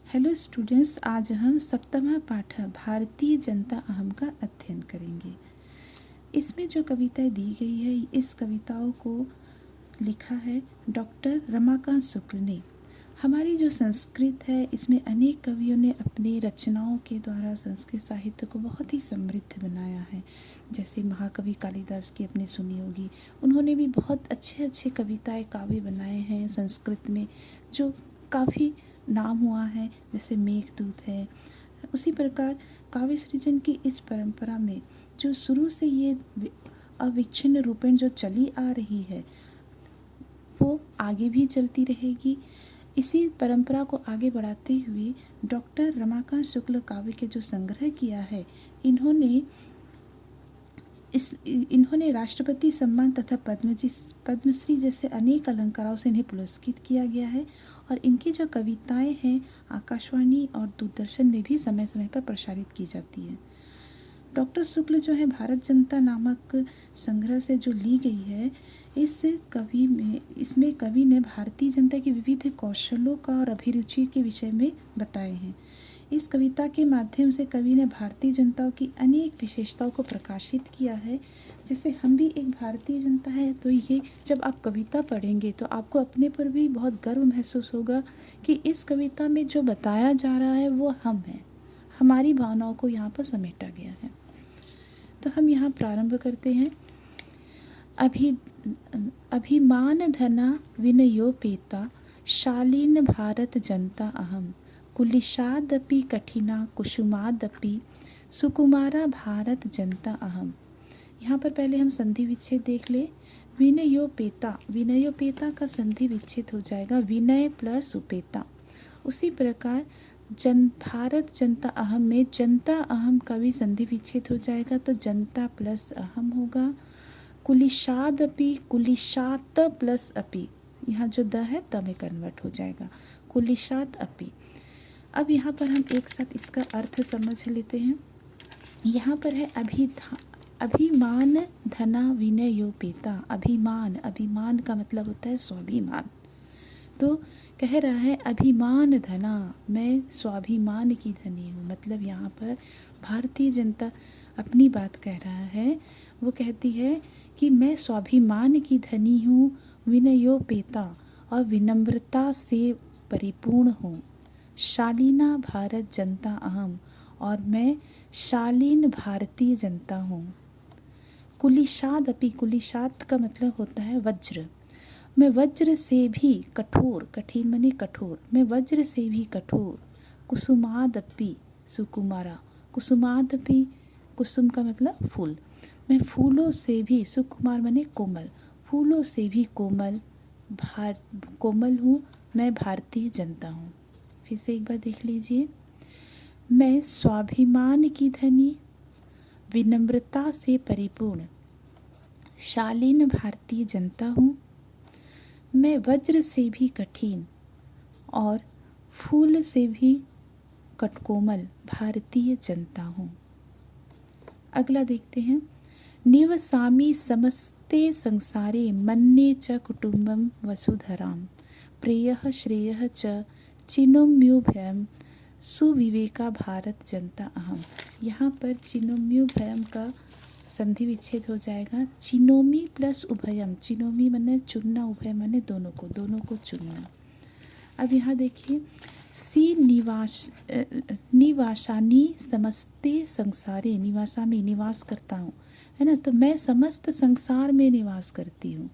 Hello students, आज हम सप्तमा पाठ भारतीय जनता अहम का अध्ययन करेंगे। इसमें जो कविताएं दी गई है, इस कविताओं को लिखा है डॉक्टर रमाकांत शुक्ल ने। हमारी जो संस्कृत है, इसमें अनेक कवियों ने अपनी रचनाओं के द्वारा संस्कृत साहित्य को बहुत ही समृद्ध बनाया है। जैसे महाकवि कालिदास की आपने सुनी होगी, उन्होंने भी बहुत अच्छे अच्छे कविताएं काव्य बनाए हैं संस्कृत में, जो काफ़ी नाम हुआ है। जैसे मेघदूत है। उसी प्रकार काव्य सृजन की इस परंपरा में जो शुरू से ये अविच्छिन्न रूपेण जो चली आ रही है, वो आगे भी चलती रहेगी। इसी परंपरा को आगे बढ़ाते हुए डॉक्टर रमाकांत शुक्ल काव्य के जो संग्रह किया है, इन्होंने राष्ट्रपति सम्मान तथा पद्मश्री जैसे अनेक अलंकारों से इन्हें पुरस्कृत किया गया है। और इनकी जो कविताएं हैं, आकाशवाणी और दूरदर्शन में भी समय समय पर प्रसारित की जाती है। डॉक्टर शुक्ल जो है भारत जनता नामक संग्रह से जो ली गई है, इसमें कवि ने भारतीय जनता के विविध कौशलों का और अभिरुचि के विषय में बताए हैं। इस कविता के माध्यम से कवि ने भारतीय जनता की अनेक विशेषताओं को प्रकाशित किया है। जैसे हम भी एक भारतीय जनता है, तो ये जब आप कविता पढ़ेंगे तो आपको अपने पर भी बहुत गर्व महसूस होगा कि इस कविता में जो बताया जा रहा है वो हम हैं। हमारी भावनाओं को यहाँ पर समेटा गया है। तो हम यहाँ प्रारंभ करते हैं। अभिमान धना विनयोपेता शालीन भारत जनता अहम कुलिशादपि कठिना कुसुमादपि सुकुमारा भारत जनता अहम। यहाँ पर पहले हम संधि विच्छेद देख ले। विनयोपेता का संधि विच्छेद हो जाएगा विनय प्लस उपेता। उसी प्रकार भारत जनता अहम में जनता अहम का भी संधि विच्छेद हो जाएगा, तो जनता प्लस अहम होगा। कुलिशादपि कुलिशात प्लस अपि, यहाँ जो द है त में कन्वर्ट हो जाएगा, कुलिशात अपि। अब यहाँ पर हम एक साथ इसका अर्थ समझ लेते हैं। यहाँ पर है अभिमान धना विनयोपेता। अभिमान का मतलब होता है स्वाभिमान। तो कह रहा है अभिमान धना, मैं स्वाभिमान की धनी हूँ। मतलब यहाँ पर भारतीय जनता अपनी बात कह रहा है। वो कहती है कि मैं स्वाभिमान की धनी हूँ, विनयोपेता और विनम्रता से परिपूर्ण हूँ। शालीना भारत जनता अहम, और मैं शालीन भारतीय जनता हूँ। कुलिशाद अपि, कुलिशाद का मतलब होता है वज्र। मैं वज्र से भी कठोर, कठिन माने कठोर, मैं वज्र से भी कठोर। कुसुमादपि सुकुमारा, कुसुमादपि कुसुम का मतलब फूल, मैं फूलों से भी, सुकुमार माने कोमल, फूलों से भी कोमल हूँ। मैं भारतीय जनता हूँ। फिर से एक बार देख लीजिए। मैं स्वाभिमान की धनी, विनम्रता से परिपूर्ण, शालीन भारतीय जनता हूँ। मैं वज्र से भी कठिन और फूल से भी कटकोमल भारतीय जनता हूँ। अगला देखते हैं। निवसामि समस्ते संसारे मन्ये च कुटुम्बम वसुधराम प्रेयः श्रेयः च चिनोम्युभयम सुविवेका भारत जनता अहम। यहाँ पर चिनोम्युभयम का संधि विच्छेद हो जाएगा चिनोमी प्लस उभयम। चिनोमी माने चुनना, उभय माने दोनों को चुनना। अब यहाँ देखिए, निवासानी समस्ते संसारे, निवासा में निवास करता हूँ, है ना। तो मैं समस्त संसार में निवास करती हूँ।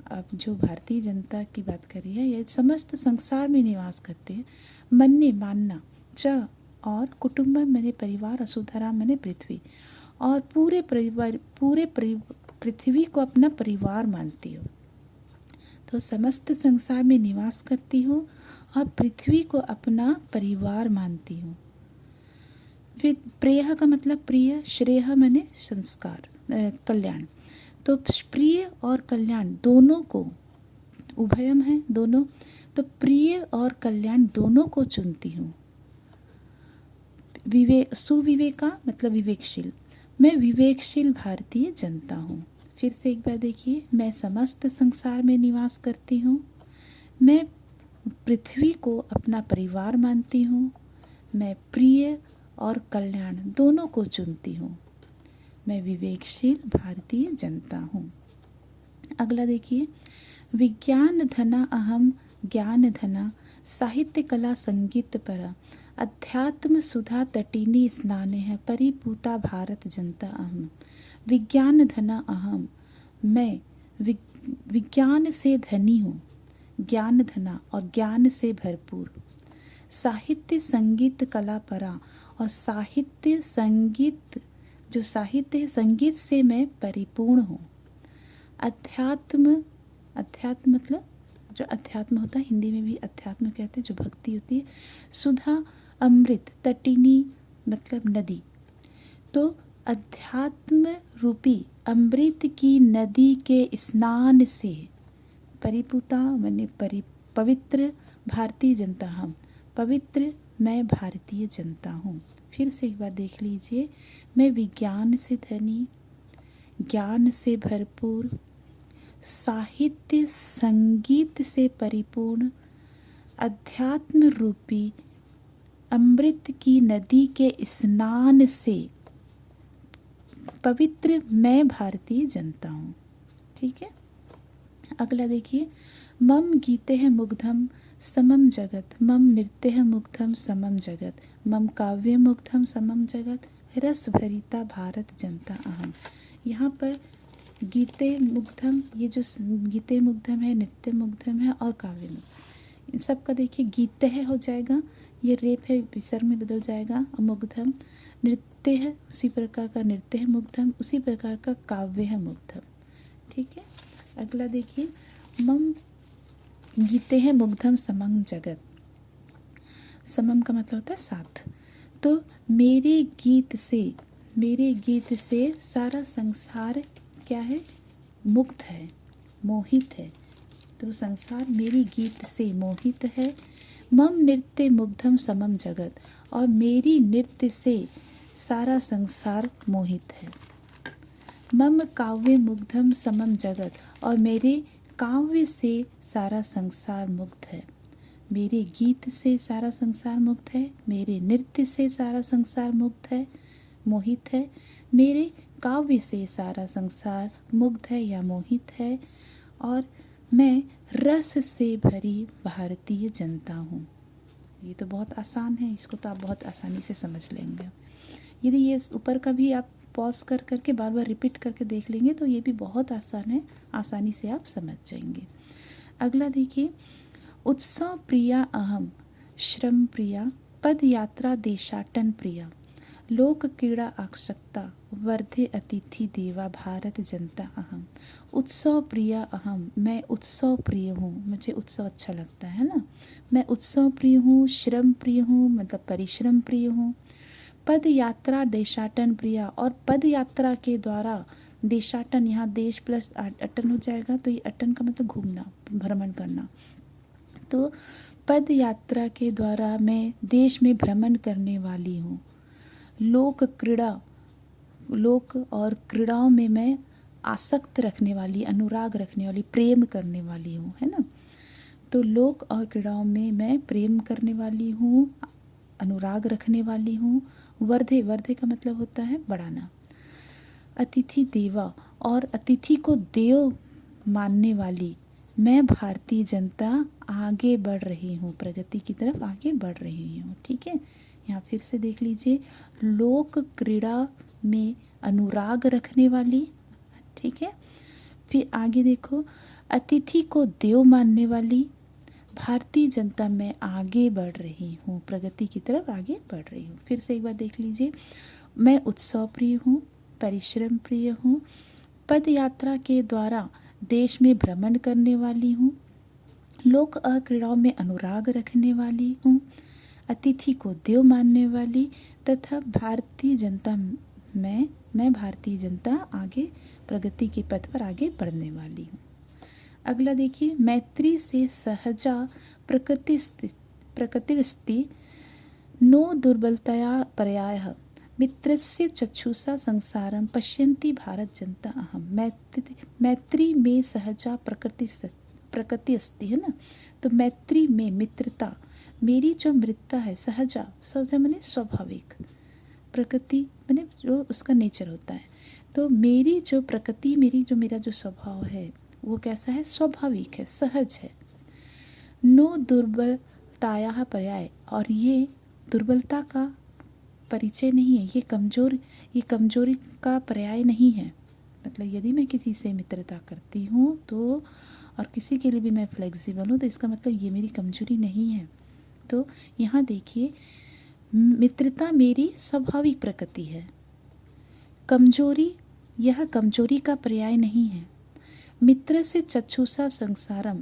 अब जो भारतीय जनता की बात कर रही है, ये समस्त संसार में निवास करते हैं। मन्ने मानना, च और कुटुम्बम मैंने परिवार, असुधरा मैंने पृथ्वी, और पूरे पृथ्वी को अपना परिवार मानती हूँ। तो समस्त संसार में निवास करती हूँ और पृथ्वी को अपना परिवार मानती हूँ। फिर प्रेय का मतलब प्रिय, श्रेय मैंने संस्कार, कल्याण। तो प्रिय और कल्याण दोनों को, उभयम है दोनों, तो प्रिय और कल्याण दोनों को चुनती हूँ। सुविवेका मतलब विवेकशील, मैं विवेकशील भारतीय जनता हूँ। फिर से एक बार देखिए। मैं समस्त संसार में निवास करती हूँ, मैं पृथ्वी को अपना परिवार मानती हूँ। मैं प्रिय और कल्याण दोनों को चुनती हूँ। मैं विवेकशील भारतीय जनता हूँ। अगला देखिए, विज्ञान धना अहम ज्ञान धना साहित्य कला संगीत परा अध्यात्म सुधा तटिनी स्नाने है परिपूता भारत जनता अहम। विज्ञान धना अहम, मैं विज्ञान से धनी हूँ, ज्ञान धना और ज्ञान से भरपूर। साहित्य संगीत कला परा, और साहित्य संगीत, जो साहित्य है संगीत से मैं परिपूर्ण हूँ। अध्यात्म, अध्यात्म मतलब जो अध्यात्म होता है, हिंदी में भी अध्यात्म कहते हैं, जो भक्ति होती है। सुधा अमृत, तटिनी मतलब नदी, तो अध्यात्म रूपी अमृत की नदी के स्नान से परिपूता मैंने पवित्र भारतीय जनता हम, पवित्र मैं भारतीय जनता हूँ। फिर से एक बार देख लीजिए, मैं विज्ञान से धनी, ज्ञान से भरपूर, साहित्य संगीत से परिपूर्ण, अध्यात्म रूपी अमृत की नदी के स्नान से पवित्र मैं भारतीय जनता हूँ। ठीक है, अगला देखिए, मम गीते हैं मुग्धम समम जगत, मम नृत्य है मुग्धम समम जगत, मम काव्य मुग्धम समम जगत, रस भरिता भारत जनता अहम। यहाँ पर गीते मुग्धम, ये जो गीते मुग्धम है, नृत्य मुग्धम है और काव्य मुग्धम, इन सब का देखिए गीते है हो जाएगा, ये रेप है विसर्ग में बदल जाएगा, और मुग्धम नृत्य है, उसी प्रकार का नृत्य है मुग्धम, उसी प्रकार का काव्य है मुग्धम। ठीक है, अगला देखिए, मम गीते हैं मुग्धम समम जगत, समम का मतलब होता है साथ, तो मेरे गीत से सारा संसार क्या है, मुक्त है, मोहित है, तो संसार मेरी गीत से मोहित है। मम नृत्य मुग्धम समम जगत, और मेरी नृत्य से सारा संसार मोहित है। मम काव्य मुग्धम समम जगत, और मेरे काव्य से सारा संसार मुक्त है। मेरे गीत से सारा संसार मुक्त है, मेरे नृत्य से सारा संसार मुक्त है, मोहित है, मेरे काव्य से सारा संसार मुग्ध है या मोहित है, और मैं रस से भरी भारतीय जनता हूँ। ये तो बहुत आसान है, इसको तो आप बहुत आसानी से समझ लेंगे। यदि ये ऊपर का भी आप पॉज कर करके बार बार रिपीट करके देख लेंगे तो ये भी बहुत आसान है, आसानी से आप समझ जाएंगे। अगला देखिए, उत्सव प्रिया अहम श्रम प्रिया पद यात्रा देशाटन प्रिया लोक क्रीड़ा आसक्ता वर्धे अतिथि देवा भारत जनता अहम। उत्सव प्रिया अहम, मैं उत्सव प्रिय हूँ, मुझे उत्सव अच्छा लगता है ना, मैं उत्सव प्रिय हूँ, श्रम प्रिय हूँ मतलब परिश्रम प्रिय हूँ, पद यात्रा देशाटन प्रिया, और पद यात्रा के द्वारा देशाटन, यहाँ देश प्लस अटन हो जाएगा, तो ये अटन का मतलब घूमना, भ्रमण करना, तो पद यात्रा के द्वारा मैं देश में भ्रमण करने वाली हूँ। लोक क्रीड़ा, लोक और क्रीड़ाओं में मैं आसक्त रखने वाली, अनुराग रखने वाली, प्रेम करने वाली हूँ, है ना, तो लोक और क्रीड़ाओं में मैं प्रेम करने वाली हूँ, अनुराग रखने वाली हूँ। वर्धे, वर्धे का मतलब होता है बढ़ाना। अतिथि देवा, और अतिथि को देव मानने वाली मैं भारतीय जनता आगे बढ़ रही हूँ, प्रगति की तरफ आगे बढ़ रही हूँ। ठीक है, यहाँ फिर से देख लीजिए, लोक क्रीड़ा में अनुराग रखने वाली, ठीक है, फिर आगे देखो, अतिथि को देव मानने वाली भारतीय जनता में आगे बढ़ रही हूँ, प्रगति की तरफ आगे बढ़ रही हूँ। फिर से एक बार देख लीजिए, मैं उत्सव प्रिय हूँ, परिश्रम प्रिय हूँ, पद यात्रा के द्वारा देश में भ्रमण करने वाली हूँ, लोक क्रीड़ाओं में अनुराग रखने वाली हूँ, अतिथि को देव मानने वाली, तथा भारतीय जनता मैं भारतीय जनता आगे प्रगति के पथ पर आगे बढ़ने वाली हूँ। अगला देखिए, मैत्री से सहजा प्रकृतिस्ति नो दुर्बलतया पर्यायः मित्रस्य चक्षुषा संसारम पश्यन्ति भारत जनता अहम। मैत्री में सहजा प्रकृति अस्ति, है ना, तो मैत्री में मित्रता, मेरी जो मित्रता है सहजा, सहजा माने स्वाभाविक, प्रकृति माने जो उसका नेचर होता है। तो मेरी जो प्रकृति, मेरा जो स्वभाव है वो कैसा है, स्वाभाविक है, सहज है। नो दुर्बलताया पर्याय, और ये दुर्बलता का परिचय नहीं है, ये कमजोरी का पर्याय नहीं है। मतलब यदि मैं किसी से मित्रता करती हूँ तो, और किसी के लिए भी मैं फ्लेक्सिबल हूँ, तो इसका मतलब ये मेरी कमजोरी नहीं है। तो यहाँ देखिए, मित्रता मेरी स्वाभाविक प्रकृति है। कमजोरी, यह कमजोरी का पर्याय नहीं है। मित्र से चक्षुषा संसारम,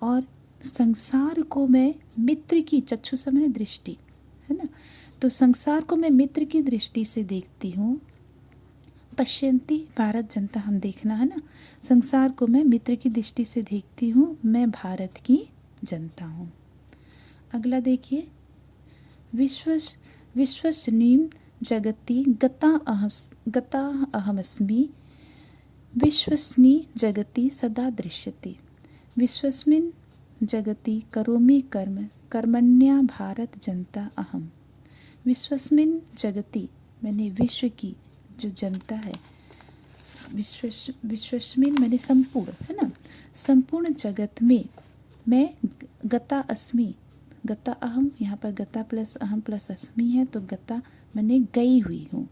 और संसार को मैं मित्र की, चक्षुषा मैंने दृष्टि, है ना, तो संसार को मैं मित्र की दृष्टि से देखती हूँ। पश्यंती भारत जनता, हम देखना है ना, संसार को मैं मित्र की दृष्टि से देखती हूँ, मैं भारत की जनता हूँ। अगला देखिए, विश्वस्नीम जगति गता अहमस्मि, विश्वस्नी जगति सदा दृश्यते। विश्वस्मिन् जगति करोमि कर्म, कर्मण्या भारत जनता अहम। विश्वस्मिन् जगति मैंने विश्व की जो जनता है, विश्वस्मिन् मैंने संपूर्ण, है ना, संपूर्ण जगत में मैं गता अस्मि, गता अहम, यहाँ पर गता प्लस अहम प्लस अस्मि है, तो गता मैंने गई हुई हूँ।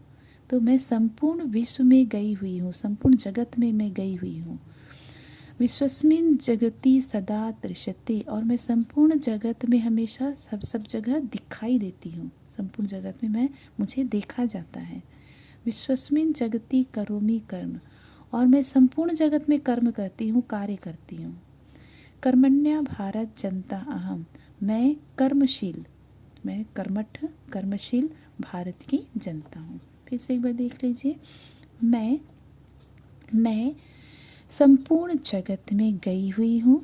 तो मैं संपूर्ण विश्व में गई हुई हूँ, संपूर्ण जगत में मैं गई हुई हूँ। विश्वस्मिन् जगति सदा दृश्यते, और मैं संपूर्ण जगत में हमेशा सब जगह दिखाई देती हूँ, संपूर्ण जगत में मुझे देखा जाता है। विश्वस्मिन् जगति करोमि कर्म, और मैं संपूर्ण जगत में कर्म करती हूँ, कार्य करती हूँ। कर्मण्या भारत जनता अहम, मैं कर्मशील, मैं कर्मठ कर्मशील भारत की जनता हूँ। फिर से एक बार देख लीजिए, मैं संपूर्ण जगत में गई हुई हूँ।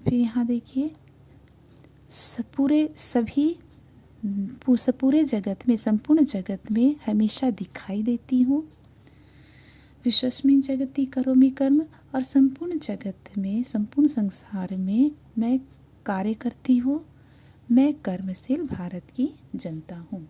फिर यहाँ देखिए, पूरे जगत में, संपूर्ण जगत में हमेशा दिखाई देती हूँ। विश्वस्मिन् जगति करोमि कर्म, और संपूर्ण जगत में, संपूर्ण संसार में मैं कार्य करती हूँ, मैं कर्मशील भारत की जनता हूँ।